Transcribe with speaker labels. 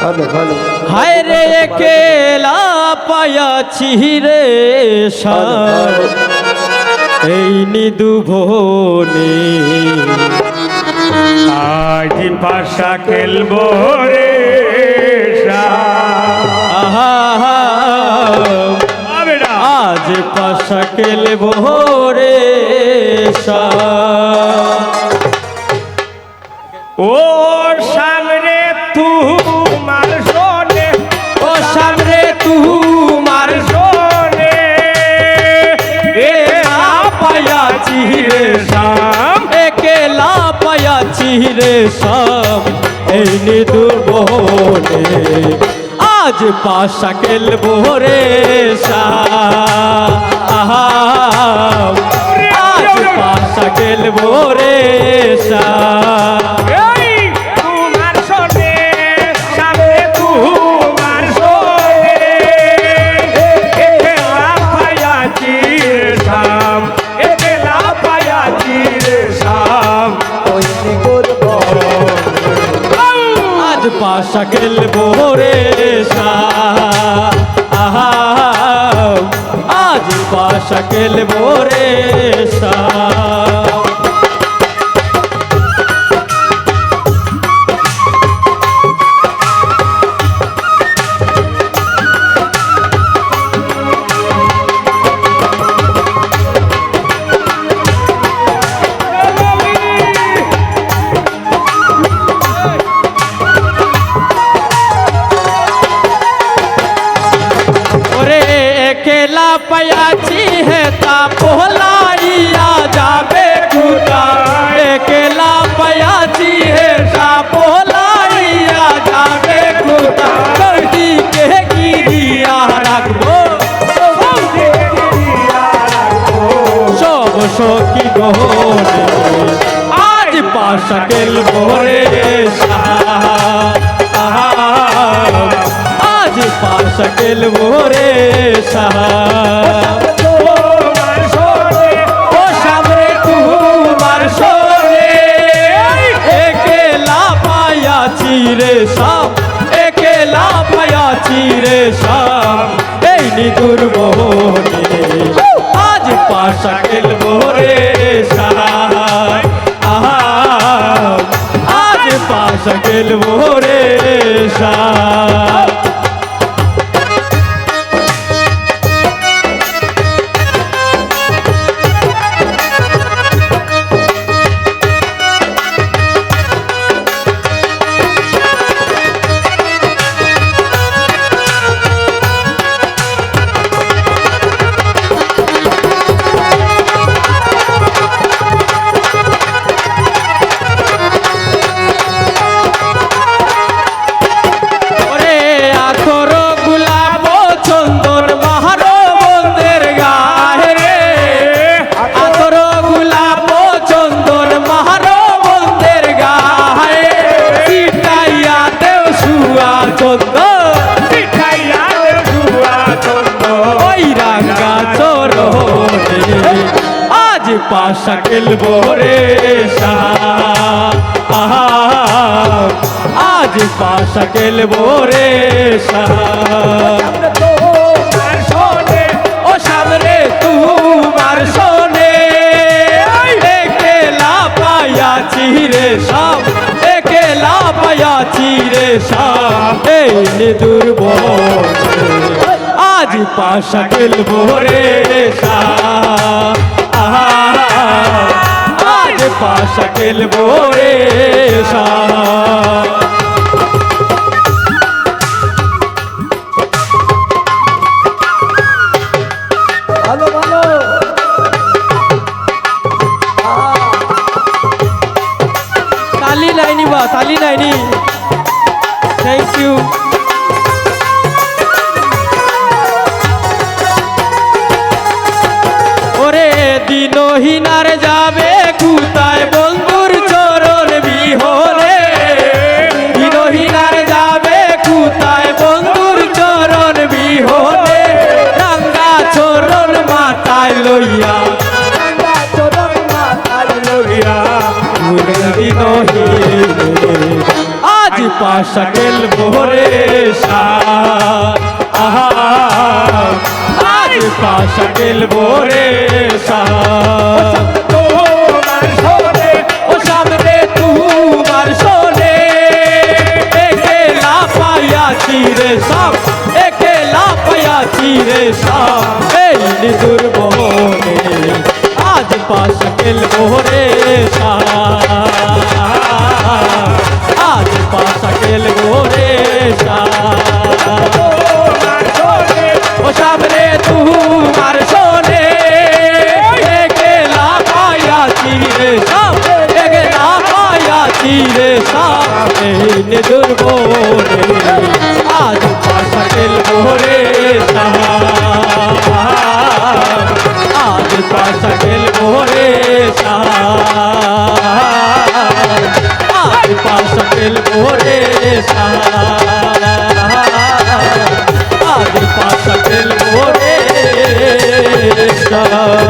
Speaker 1: ভালো ভালো
Speaker 2: হায় রে একেলা পায়াছি রে সার এই নিদু ভনে
Speaker 3: আজ পাশা খেলবো রে
Speaker 2: আহা আজ পাশা খেলবো রে সার
Speaker 3: ও সামনে তোমার সোনে
Speaker 2: ও সামনে তুমার
Speaker 3: সোনে এ
Speaker 2: পায়াছি রে
Speaker 3: শাম
Speaker 2: একেলা পায়াছি রে সাম এই নিদু বনে আজ পাশা খেলবো রে সাম আজ পাশা খেলবো রে সাম
Speaker 3: এই তোমার সোনে সামনে তোমার সোনে একেলা পায়াছি রে শাম একেলা পায়াছি রে শাম
Speaker 1: ওই করব
Speaker 2: আজ পাশা খেলবো রে সাম আজ পাশা খেলবো রে সাম एकेला पयाची है ता पोलाइया जाबे खुदा एकेला पयाची है ता पोलाइया जाबे खुदा करती के गिरिया राखबो सब सखी गोरे आज पाशा खेलबो रे आज पाशा खेलबो रे साहब
Speaker 3: তোমার সোনে
Speaker 2: ও সামনে তোমার সোনে একেলা পায়াছি রে সাম একেলা পায়াছি রে সাম এই নিদুর বনে আজ পাশা খেলবো রে সাম আজ পাশা খেলবো রে সাম पाशा खेलबो रे साहब आज पाशा खेलबो रे साहब
Speaker 3: তোমার সোনে
Speaker 2: ও সামনে তোমার সোনে একেলা পায়াছি রে সাম একেলা পায়াছি রে সাম এই নিদুর বনে আজ পাশা খেলবো রে সাম आज पाशा खेलबो रे साम
Speaker 1: ভালো ভালো
Speaker 2: ताली लाइनी बा ताली लाइनी थैंक यू ওরে দিনহীনার যাবে কুতায় বন্ধুর চরণ বিহরে দিনহীনার যাবে কুতায় বন্ধুর চরণ বিহরে রাঙ্গা চরণ মাথায় লইয়া
Speaker 1: চরণ মাথায় লইয়া
Speaker 2: দিনহীন আজ পা পাশা খেলবো রে শাম আজ পাশা খেলবো রে শাম
Speaker 3: তোমার শোনে
Speaker 2: ও সামনে তোমার শোনে একেলা পাইয়াছি রে শাম একেলা পাইয়াছি রে শাম এই নিদুর বনে আজ পাশ খেলবো রে শাম আজ পাশ খেলবো রে শাম
Speaker 3: তোমার শোনে
Speaker 2: ও সামনে তোমার শোনে একেলা পাইয়াছি রে শাম একেলা পাইয়াছি রে শাম এই নিদুর বনে আজ পাশ খেলবো রে শাম আজ পাশ খেলবো রে শাম আজ পাশ খেলবো রে শাম আজ পাশ খেলবো রে শাম